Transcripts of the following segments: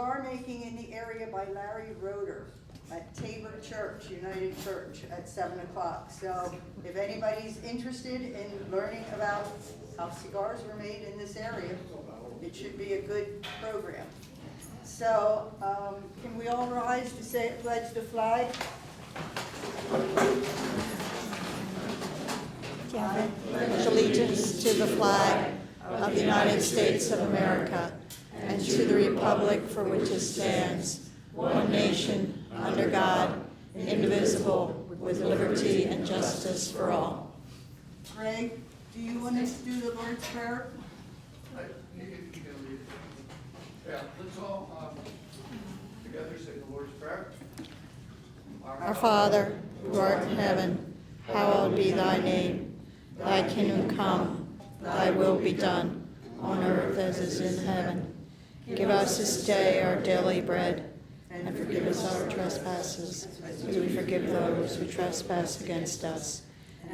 cigar making in the area by Larry Roeder at Tabor Church, United Church, at 7 o'clock. So if anybody's interested in learning about how cigars were made in this area, it should be a good program. So can we all rise to say pledge the flag? I pledge allegiance to the flag of the United States of America and to the republic for which it stands, one nation, under God, indivisible, with liberty and justice for all. Greg, do you want us to do the Lord's Prayer? You can read it. Yeah, let's all together say the Lord's Prayer. Our Father, who art in heaven, hallowed be thy name. Thy kingdom come, thy will be done, on earth as is in heaven. Give us this day our daily bread, and forgive us our trespasses, as we forgive those who trespass against us.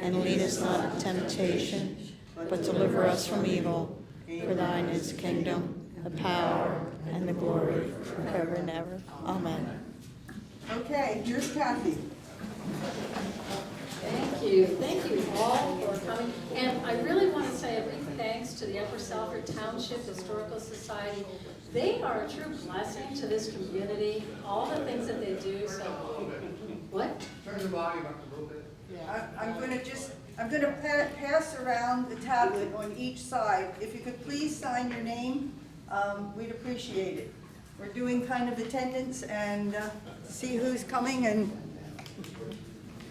And lead us not into temptation, but deliver us from evil. For thine is the kingdom, the power, and the glory, forever and ever. Amen. Okay, here's Kathy. Thank you all for coming. And I really want to say a big thanks to the Upper Salford Township Historical Society. They are a true blessing to this community, all the things that they do. So, what? Turn the volume up a little bit. Yeah, I'm going to pass around the tablet on each side. If you could please sign your name, we'd appreciate it. We're doing kind of attendance and see who's coming and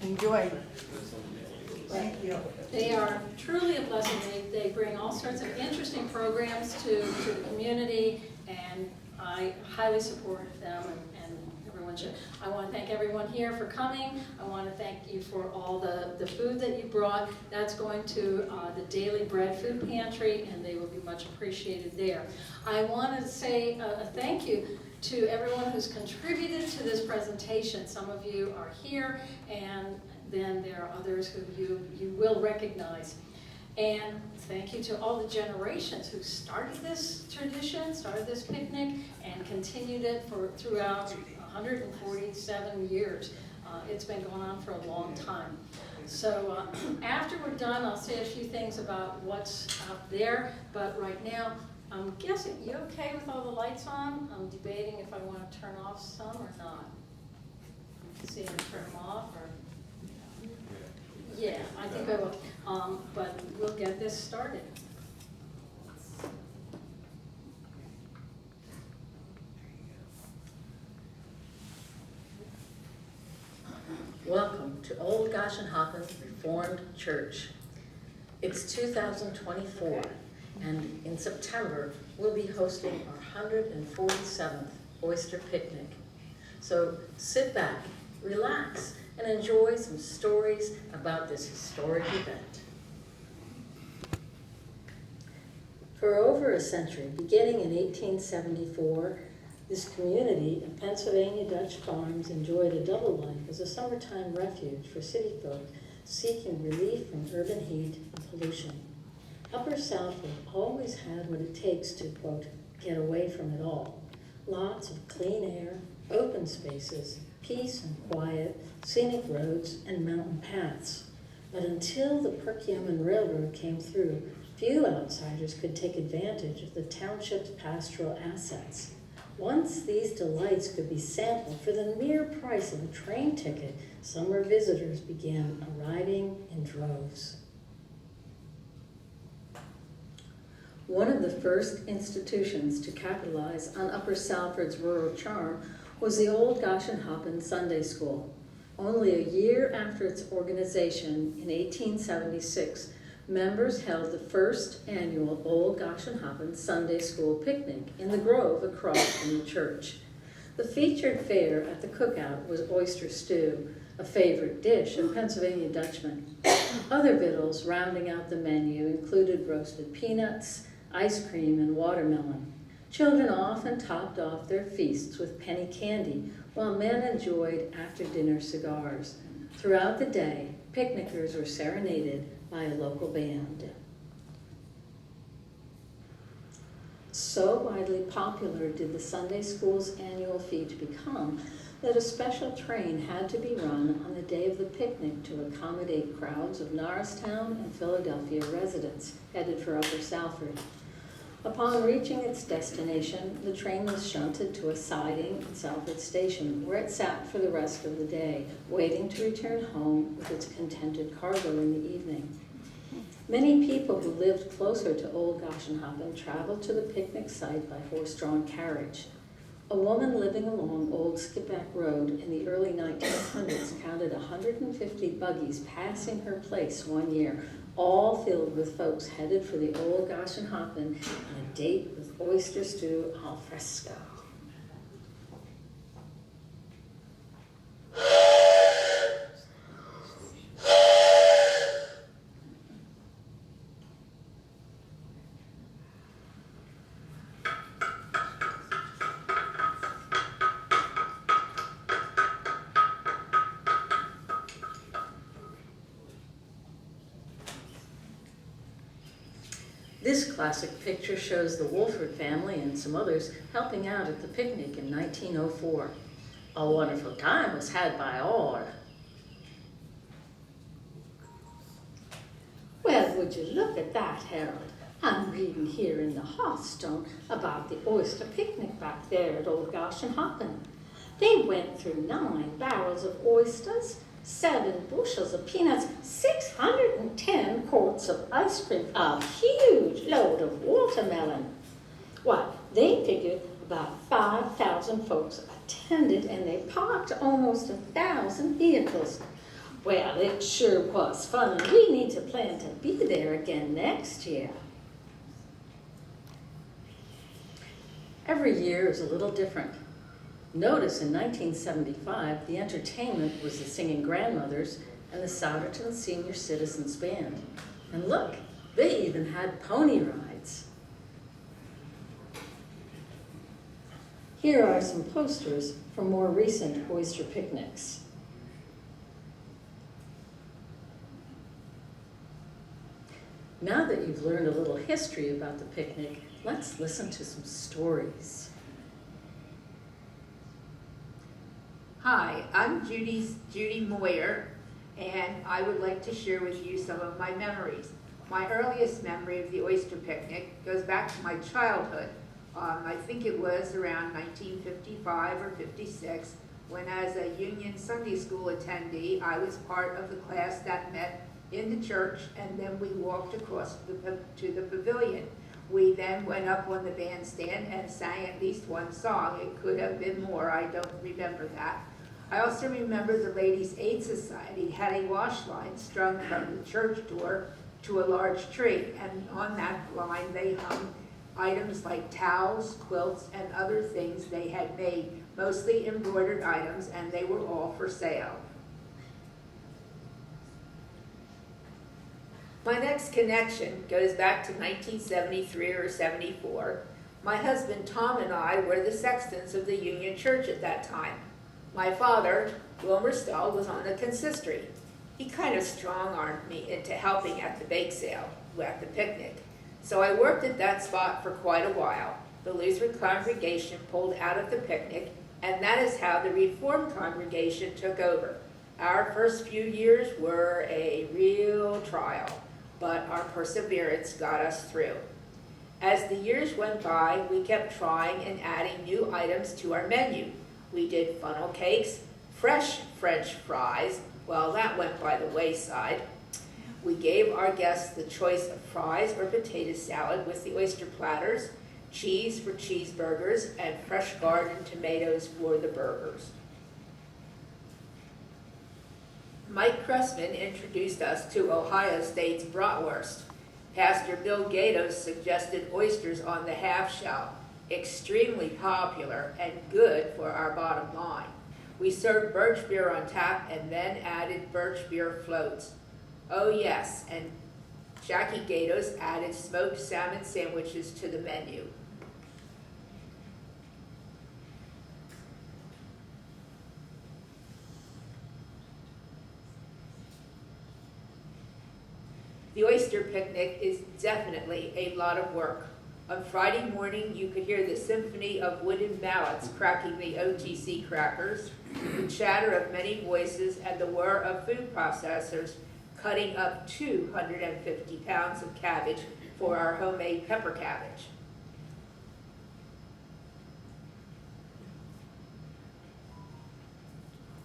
enjoy. Thank you. They are truly a blessing. They bring all sorts of interesting programs to the community, and I highly support them, and everyone should. I want to thank everyone here for coming. I want to thank you for all the food that you brought. That's going to the Daily Bread Food Pantry, and they will be much appreciated there. I want to say a thank you to everyone who's contributed to this presentation. Some of you are here, and then there are others who you will recognize. And thank you to all the generations who started this tradition, started this picnic, and continued it throughout 147 years. It's been going on for a long time. So after we're done, I'll say a few things about what's up there, but right now, I'm guessing, you okay with all the lights on? I'm debating if I want to turn off some or not. See if I turn them off or... Yeah, I think I will, but we'll get this started. Welcome to Old Goshenhoppen Reformed Church. It's 2024, and in September, we'll be hosting our 147th Oyster Picnic. So sit back, relax, and enjoy some stories about this historic event. For over a century, beginning in 1874, this community of Pennsylvania Dutch farms enjoyed a double life as a summertime refuge for city folk seeking relief from urban heat and pollution. Upper Salford always had what it takes to, quote, get away from it all. Lots of clean air, open spaces, peace and quiet, scenic roads, and mountain paths. But until the Perkiomen Railroad came through, few outsiders could take advantage of the township's pastoral assets. Once these delights could be sampled for the mere price of a train ticket, summer visitors began arriving in droves. One of the first institutions to capitalize on Upper Salford's rural charm was the old Goshenhoppen Sunday School. Only a year after its organization in 1876, members held the first annual Old Goshenhoppen Sunday School picnic in the grove across from the church. The featured fare at the cookout was oyster stew, a favorite dish of Pennsylvania Dutchmen. Other victuals rounding out the menu included roasted peanuts, ice cream, and watermelon. Children often topped off their feasts with penny candy, while men enjoyed after-dinner cigars. Throughout the day, picnickers were serenaded by a local band. So widely popular did the Sunday school's annual feast become that a special train had to be run on the day of the picnic to accommodate crowds of Norristown and Philadelphia residents headed for Upper Salford. Upon reaching its destination, the train was shunted to a siding in Salford Station, where it sat for the rest of the day, waiting to return home with its contented cargo in the evening. Many people who lived closer to Old Goshenhoppen traveled to the picnic site by horse-drawn carriage. A woman living along Old Skipback Road in the early 1900s counted 150 buggies passing her place one year, all filled with folks headed for the Old Goshenhoppen and a date with oyster stew al fresco. This classic picture shows the Wolford family and some others helping out at the picnic in 1904. A wonderful time was had by all. Well, would you look at that, Harold? I'm reading here in the Hearthstone about the oyster picnic back there at Old Goshenhoppen. They went through 9 barrels of oysters, 7 bushels of peanuts, 610 quarts of ice cream, a huge load of watermelon. Why, they figured about 5,000 folks attended and they parked almost 1,000 vehicles. Well, it sure was fun, and we need to plan to be there again next year. Every year is a little different. Notice in 1975, the entertainment was the Singing Grandmothers and the Souderton Senior Citizens Band. And look, they even had pony rides. Here are some posters from more recent oyster picnics. Now that you've learned a little history about the picnic, let's listen to some stories. Hi, I'm Judy Moyer, and I would like to share with you some of my memories. My earliest memory of the oyster picnic goes back to my childhood. I think it was around 1955 or 56, when as a Union Sunday School attendee, I was part of the class that met in the church, and then we walked across to the pavilion. We then went up on the bandstand and sang at least one song. It could have been more, I don't remember that. I also remember the Ladies' Aid Society had a wash line strung from the church door to a large tree, and on that line they hung items like towels, quilts, and other things they had made, mostly embroidered items, and they were all for sale. My next connection goes back to 1973 or 74. My husband Tom and I were the sextons of the Union Church at that time. My father, Wilmer Stull, was on the consistory. He kind of strong-armed me into helping at the bake sale, at the picnic. So I worked at that spot for quite a while. The Lutheran congregation pulled out of the picnic, and that is how the Reformed congregation took over. Our first few years were a real trial, but our perseverance got us through. As the years went by, we kept trying and adding new items to our menu. We did funnel cakes, fresh French fries, well, that went by the wayside. We gave our guests the choice of fries or potato salad with the oyster platters, cheese for cheeseburgers, and fresh garden tomatoes for the burgers. Mike Cressman introduced us to Ohio State's bratwurst. Pastor Bill Gatos suggested oysters on the half shell, extremely popular and good for our bottom line. We served birch beer on tap and then added birch beer floats. Oh yes, and Jackie Gatos added smoked salmon sandwiches to the menu. The oyster picnic is definitely a lot of work. On Friday morning, you could hear the symphony of wooden mallets cracking the OTC crackers, the chatter of many voices, and the whir of food processors cutting up 250 pounds of cabbage for our homemade pepper cabbage.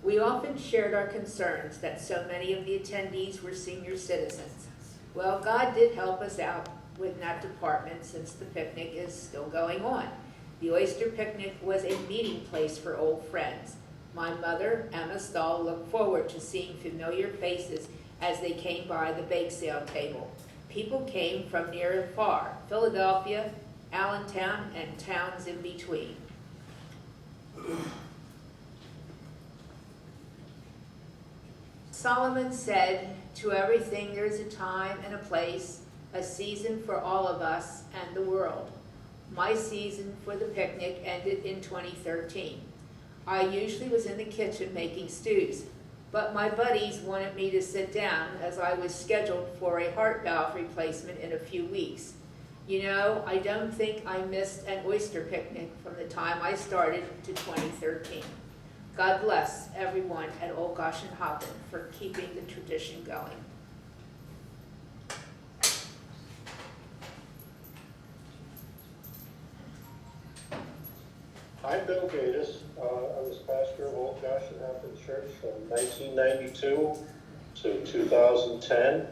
We often shared our concerns that so many of the attendees were senior citizens. Well, God did help us out with that department since the picnic is still going on. The Oyster picnic was a meeting place for old friends. My mother, Emma Stahl, looked forward to seeing familiar faces as they came by the bake sale table. People came from near and far, Philadelphia, Allentown, and towns in between. Solomon said, "To everything there is a time and a place, a season for all of us and the world." My season for the picnic ended in 2013. I usually was in the kitchen making stews, but my buddies wanted me to sit down as I was scheduled for a heart valve replacement in a few weeks. You know, I don't think I missed an oyster picnic from the time I started to 2013. God bless everyone at Old Goshenhoppen for keeping the tradition going. I'm Bill Gatus. I was pastor of Old Goshenhoppen Church from 1992 to 2010.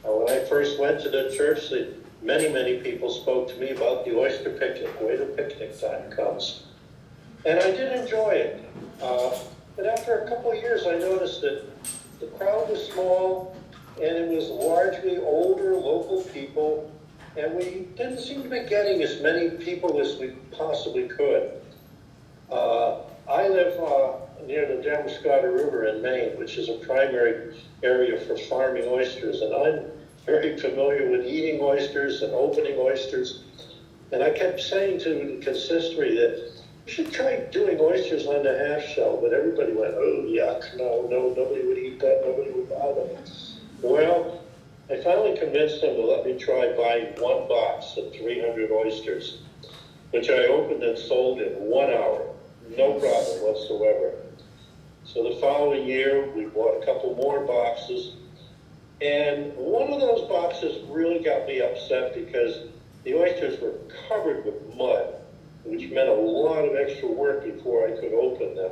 When I first went to the church, many people spoke to me about the oyster picnic. Wait till picnic time comes. And I did enjoy it. But after a couple of years, I noticed that the crowd was small, and it was largely older local people, and we didn't seem to be getting as many people as we possibly could. I live near the Damascotta River in Maine, which is a primary area for farming oysters, and I'm very familiar with eating oysters and opening oysters. And I kept saying to the consistory that we should try doing oysters on the half shell, but everybody went, "Oh, yuck, no, nobody would eat that, nobody would buy them." Well, I finally convinced them to let me try buying one box of 300 oysters, which I opened and sold in 1 hour. No problem whatsoever. So the following year, we bought a couple more boxes, and one of those boxes really got me upset because the oysters were covered with mud, which meant a lot of extra work before I could open them.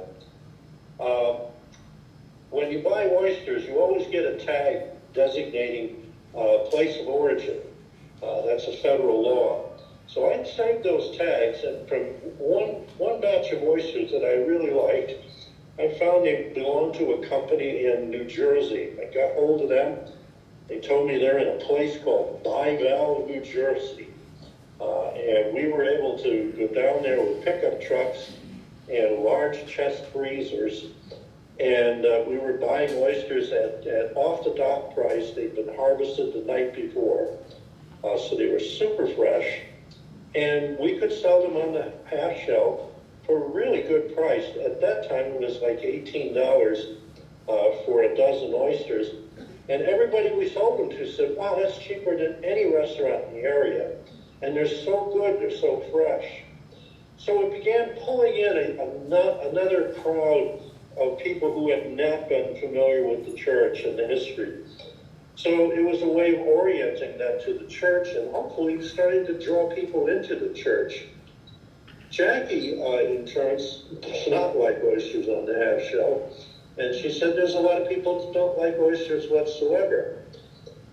When you buy oysters, you always get a tag designating place of origin. That's a federal law. So I saved those tags, and from one batch of oysters that I really liked, I found they belonged to a company in New Jersey. I got hold of them. They told me they're in a place called Byval, New Jersey. And we were able to go down there with pickup trucks and large chest freezers. And we were buying oysters at off the dock price. They'd been harvested the night before. So they were super fresh. And we could sell them on the half shell for a really good price. At that time, it was like $18 for a dozen oysters. And everybody we sold them to said, "Wow, that's cheaper than any restaurant in the area. And they're so good, they're so fresh." So it began pulling in another crowd of people who had not been familiar with the church and the history. So it was a way of orienting them to the church and hopefully starting to draw people into the church. Jackie, in turn, does not like oysters on the half shell. And she said there's a lot of people that don't like oysters whatsoever.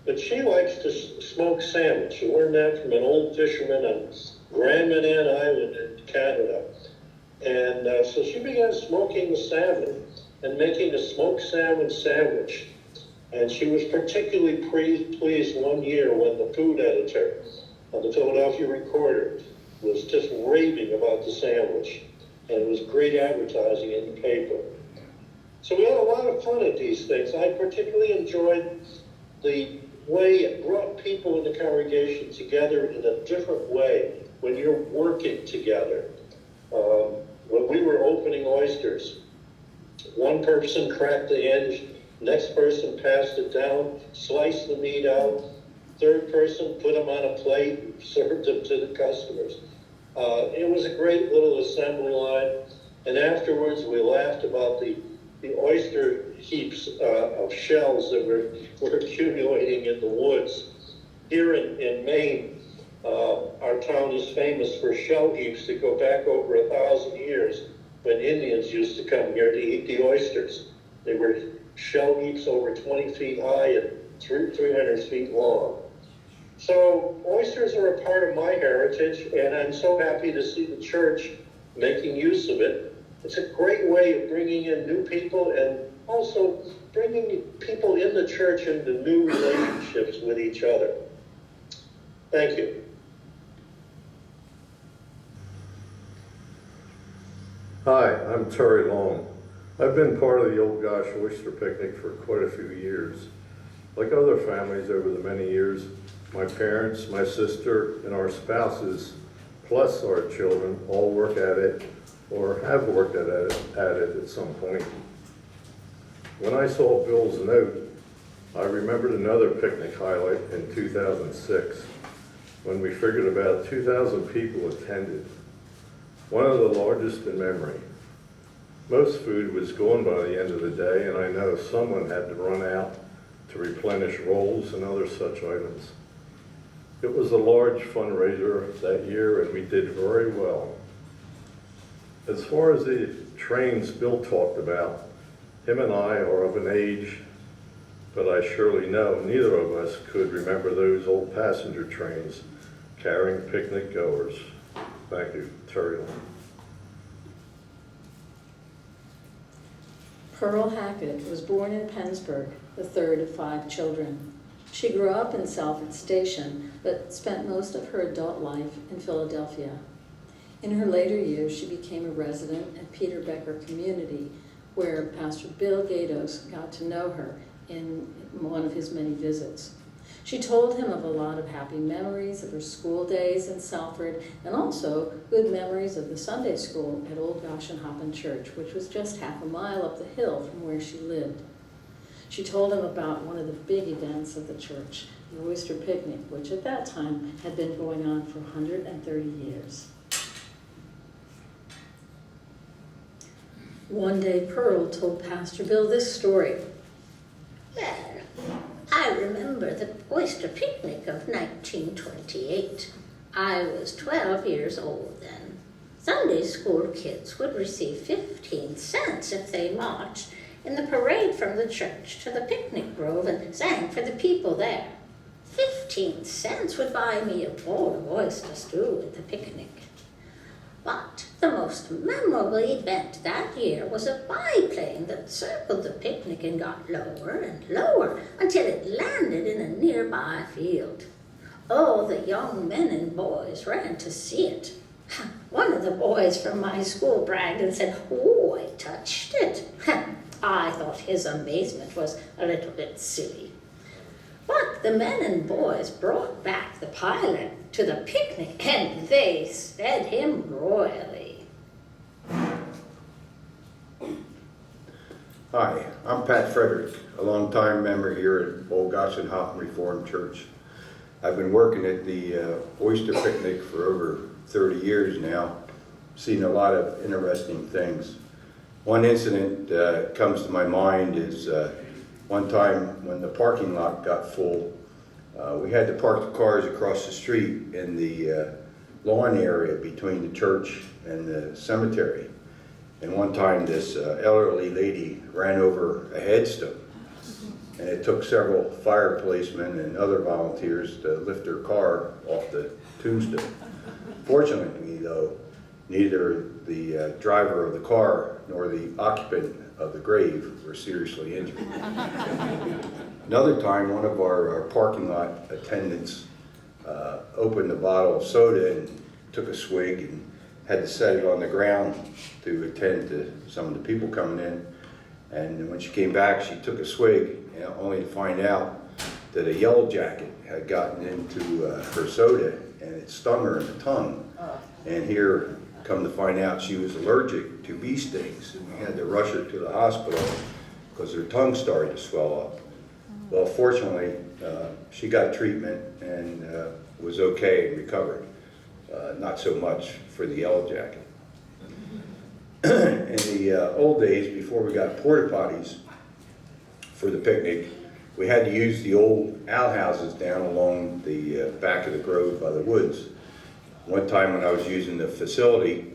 But she likes to smoke salmon. She learned that from an old fisherman on Grand Manan Island in Canada. And so she began smoking the salmon and making a smoked salmon sandwich. And she was particularly pleased one year when the food editor of the Philadelphia Recorder was just raving about the sandwich. And it was great advertising in the paper. So we had a lot of fun at these things. I particularly enjoyed the way it brought people in the congregation together in a different way when you're working together. When we were opening oysters, one person cracked the hinge, next person passed it down, sliced the meat out, third person put them on a plate, served them to the customers. It was a great little assembly line. And afterwards, we laughed about the oyster heaps of shells that were accumulating in the woods. Here in Maine, our town is famous for shell heaps that go back over 1,000 years when Indians used to come here to eat the oysters. They were shell heaps over 20 feet high and 300 feet long. So oysters are a part of my heritage, and I'm so happy to see the church making use of it. It's a great way of bringing in new people and also bringing people in the church into new relationships with each other. Thank you. Hi, I'm Terry Long. I've been part of the Old Gosh Oyster Picnic for quite a few years. Like other families over the many years, my parents, my sister, and our spouses, plus our children, all work at it or have worked at it at some point. When I saw Bill's note, I remembered another picnic highlight in 2006 when we figured about 2,000 people attended, one of the largest in memory. Most food was gone by the end of the day, and I know someone had to run out to replenish rolls and other such items. It was a large fundraiser that year, and we did very well. As far as the trains Bill talked about, him and I are of an age, but I surely know neither of us could remember those old passenger trains carrying picnic goers. Thank you, Terry. Pearl Hackett was born in Pennsburg, the third of 5 children. She grew up in Salford Station, but spent most of her adult life in Philadelphia. In her later years, she became a resident at Peter Becker Community, where Pastor Bill Gatos got to know her in one of his many visits. She told him of a lot of happy memories of her school days in Salford, and also good memories of the Sunday school at Old Goshenhoppen Church, which was just half a mile up the hill from where she lived. She told him about one of the big events of the church, the Oyster Picnic, which at that time had been going on for 130 years. One day, Pearl told Pastor Bill this story. Well, I remember the Oyster Picnic of 1928. I was 12 years old then. Sunday school kids would receive 15 cents if they marched in the parade from the church to the picnic grove and sang for the people there. 15 cents would buy me a bowl of oyster stew at the picnic. But the most memorable event that year was a biplane that circled the picnic and got lower and lower until it landed in a nearby field. All the young men and boys ran to see it. One of the boys from my school bragged and said, "Oh, I touched it." I thought his amazement was a little bit silly. But the men and boys brought back the pilot to the picnic, and they fed him royally. Hi, I'm Pat Frederick, a longtime member here at Old Goshenhoppen Reformed Church. I've been working at the Oyster Picnic for over 30 years now, seen a lot of interesting things. One incident comes to my mind is one time when the parking lot got full. We had to park the cars across the street in the lawn area between the church and the cemetery. And one time this elderly lady ran over a headstone, and it took several fire policemen and other volunteers to lift her car off the tombstone. Fortunately though, neither the driver of the car nor the occupant of the grave were seriously injured. Another time, one of our parking lot attendants opened a bottle of soda and took a swig and had to set it on the ground to attend to some of the people coming in. And when she came back, she took a swig, only to find out that a yellow jacket had gotten into her soda and it stung her in the tongue. And here, come to find out, she was allergic to bee stings, and we had to rush her to the hospital because her tongue started to swell up. Well, fortunately, She got treatment and was okay and recovered. Not so much for the yellow jacket. In the old days, before we got porta potties for the picnic, we had to use the old outhouses down along the back of the grove by the woods. One time when I was using the facility,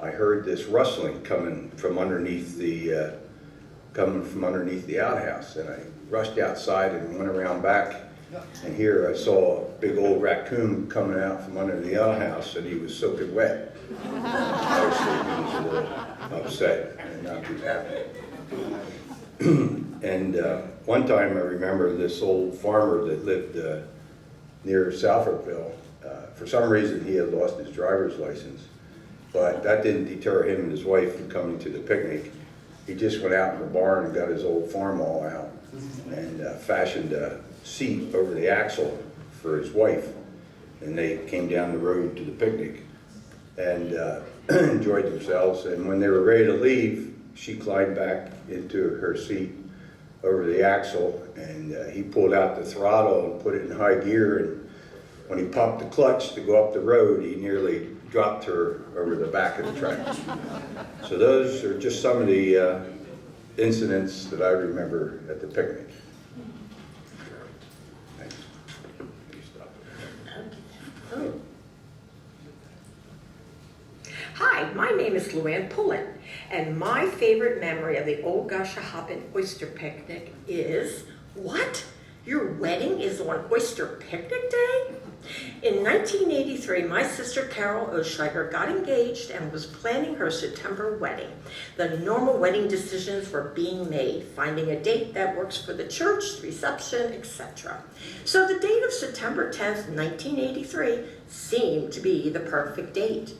I heard this rustling coming from underneath the outhouse, and I rushed outside and went around back, and here I saw a big old raccoon coming out from under the outhouse, and he was soaking wet. Obviously, he was a little upset and not too happy. And one time I remember this old farmer that lived near Salfordville. For some reason, he had lost his driver's license, but that didn't deter him and his wife from coming to the picnic. He just went out in the barn and got his old farm awl out and fashioned a seat over the axle for his wife. And they came down the road to the picnic and enjoyed themselves. And when they were ready to leave, she climbed back into her seat over the axle, and he pulled out the throttle and put it in high gear. And when he popped the clutch to go up the road, he nearly dropped her over the back of the tractor. So those are just some of the incidents that I remember at the picnic. Thanks. You stop there. Hi, my name is Luann Pullen, and my favorite memory of the old Goshenhoppen Oyster Picnic is, what? Your wedding is on Oyster Picnic Day? In 1983, my sister Carol Oschlager got engaged and was planning her September wedding. The normal wedding decisions were being made, finding a date that works for the church, the reception, etc. So the date of September 10th, 1983 seemed to be the perfect date.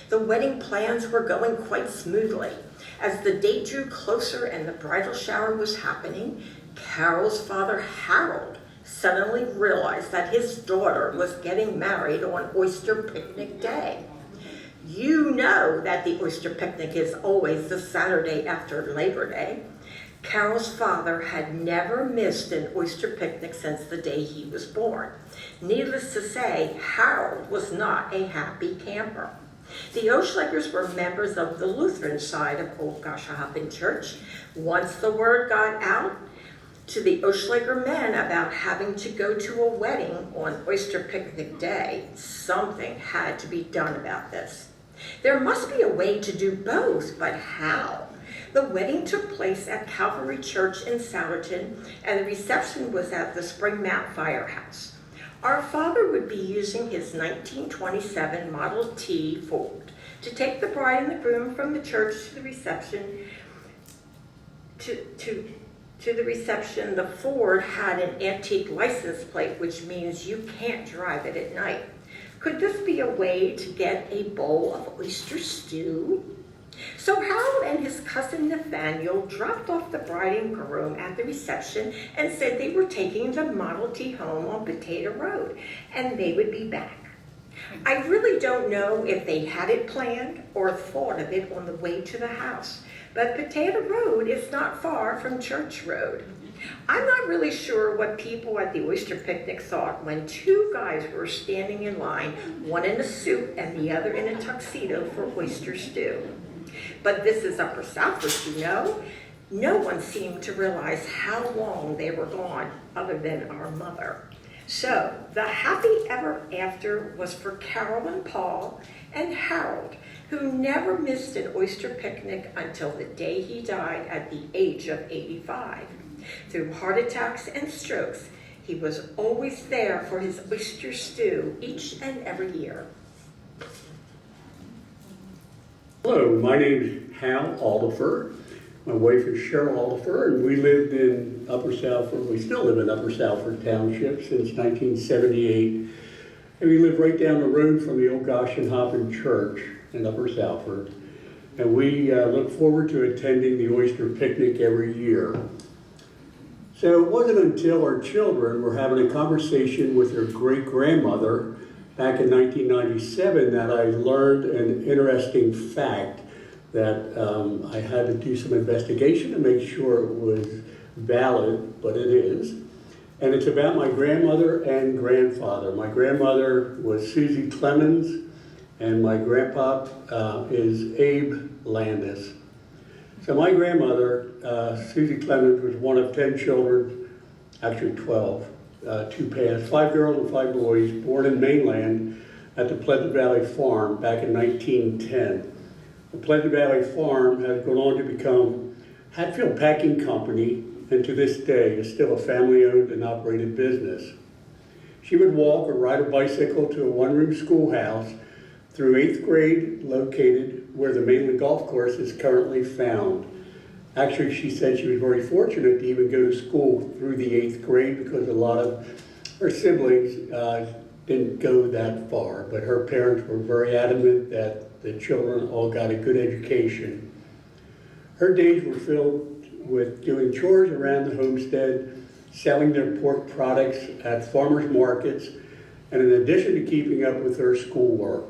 The wedding plans were going quite smoothly. As the date drew closer and the bridal shower was happening, Carol's father, Harold, suddenly realized that his daughter was getting married on Oyster Picnic Day. You know that the Oyster Picnic is always the Saturday after Labor Day. Carol's father had never missed an Oyster Picnic since the day he was born. Needless to say, Harold was not a happy camper. The Oschlagers were members of the Lutheran side of Old Goshenhoppen Church. Once the word got out to the Oschlager men about having to go to a wedding on Oyster Picnic Day, something had to be done about this. There must be a way to do both, but how? The wedding took place at Calvary Church in Sourton, and the reception was at the Spring Mount Firehouse. Our father would be using his 1927 Model T Ford to take the bride and the groom from the church to the reception. To the reception, the Ford had an antique license plate, which means you can't drive it at night. Could this be a way to get a bowl of oyster stew? So Harold and his cousin Nathaniel dropped off the bride and groom at the reception and said they were taking the Model T home on Potato Road, and they would be back. I really don't know if they had it planned or thought of it on the way to the house, but Potato Road is not far from Church Road. I'm not really sure what people at the Oyster Picnic thought when two guys were standing in line, one in a suit and the other in a tuxedo for oyster stew. But this is Upper Salford, you know. No one seemed to realize how long they were gone other than our mother. So the happy ever after was for Carol and Paul and Harold, who never missed an oyster picnic until the day he died at the age of 85. Through heart attacks and strokes, he was always there for his oyster stew each and every year. Hello, my name is Hal Aldifer. My wife is Cheryl Aldifer, and we lived in Upper Salford. We still live in Upper Salford Township since 1978. And we live right down the road from the old Goshenhoppen Church in Upper Salford. And we look forward to attending the Oyster Picnic every year. So it wasn't until our children were having a conversation with their great-grandmother back in 1997 that I learned an interesting fact that I had to do some investigation to make sure it was valid, but it is. and it's about my grandmother and grandfather. My grandmother was Susie Clemens, and my grandpa is Abe Landis. So my grandmother, Susie Clemens, was one of 10 children, actually 12, 2 passed, 5 girls and 5 boys, born in Mainland at the Pleasant Valley Farm back in 1910. The Pleasant Valley Farm has gone on to become Hatfield Packing Company, and to this day is still a family-owned and operated business. She would walk or ride a bicycle to a one-room schoolhouse through 8th grade, located where the Mainland Golf Course is currently found. Actually, she said she was very fortunate to even go to school through the 8th grade because a lot of her siblings didn't go that far, but her parents were very adamant that the children all got a good education. Her days were filled with doing chores around the homestead, selling their pork products at farmers markets, and in addition to keeping up with her schoolwork.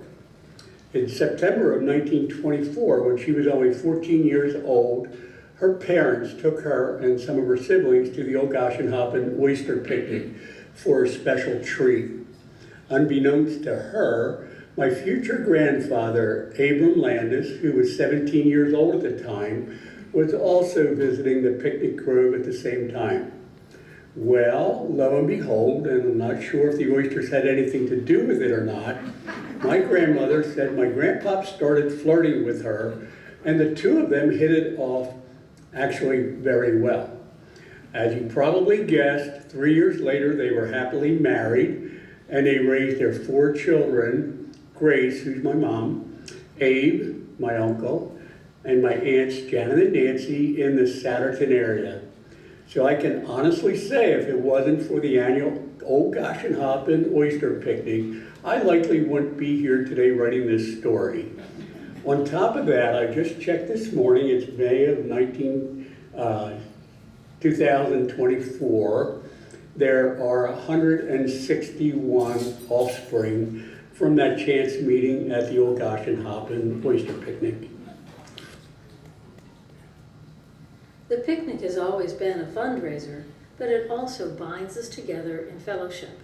In September of 1924, when she was only 14 years old, her parents took her and some of her siblings to the old Goshenhoppen Oyster picnic for a special treat. Unbeknownst to her, my future grandfather, Abram Landis, who was 17 years old at the time, was also visiting the picnic grove at the same time. Well, lo and behold, and I'm not sure if the oysters had anything to do with it or not, my grandmother said my grandpop started flirting with her, and the two of them hit it off actually very well. As you probably guessed, 3 years later they were happily married, and they raised their 4 children, Grace, who's my mom, Abe, my uncle, and my aunts Janet and Nancy in the Satterton area. So I can honestly say if it wasn't for the annual Old Goshenhoppen Oyster Picnic, I likely wouldn't be here today writing this story. On top of that, I just checked this morning, it's May of 2024. There are 161 offspring from that chance meeting at the Old Goshenhoppen Oyster Picnic. The picnic has always been a fundraiser, but it also binds us together in fellowship.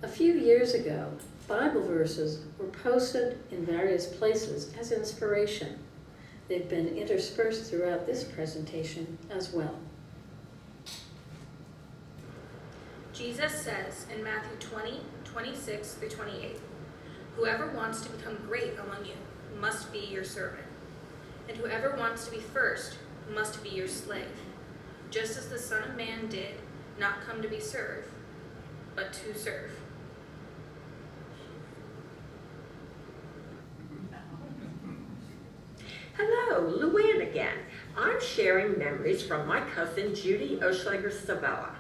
A few years ago, Bible verses were posted in various places as inspiration. They've been interspersed throughout this presentation as well. Jesus says in Matthew 20:26-28, "Whoever wants to become great among you must be your servant, and whoever wants to be first must be your slave, just as the Son of Man did not come to be served, but to serve." Hello, Luann again. I'm sharing memories from my cousin Judy Oschlager-Stavella.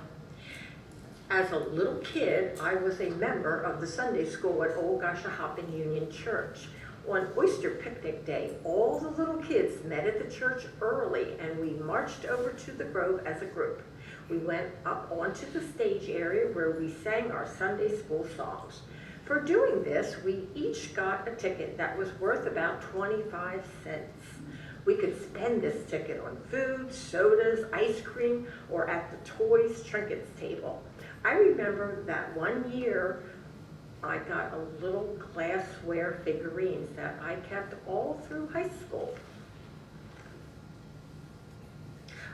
As a little kid, I was a member of the Sunday school at Old Goshenhoppen Union Church. On Oyster Picnic Day, all the little kids met at the church early and we marched over to the grove as a group. We went up onto the stage area where we sang our Sunday school songs. For doing this, we each got a ticket that was worth about 25 cents. We could spend this ticket on food, sodas, ice cream, or at the toys trinkets table. I remember that one year I got a little glassware figurines that I kept all through high school.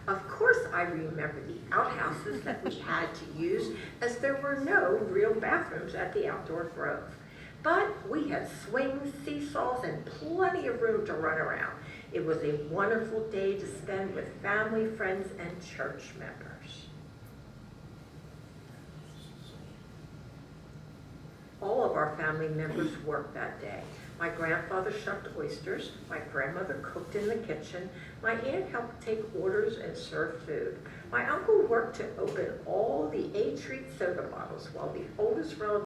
Of course, I remember the outhouses that we had to use as there were no real bathrooms at the outdoor grove. But we had swings, seesaws, and plenty of room to run around. It was a wonderful day to spend with family, friends, and church members. All of our family members worked that day. My grandfather shucked oysters, my grandmother cooked in the kitchen, my aunt helped take orders and serve food. My uncle worked to open all the A-Treat soda bottles while the oldest relative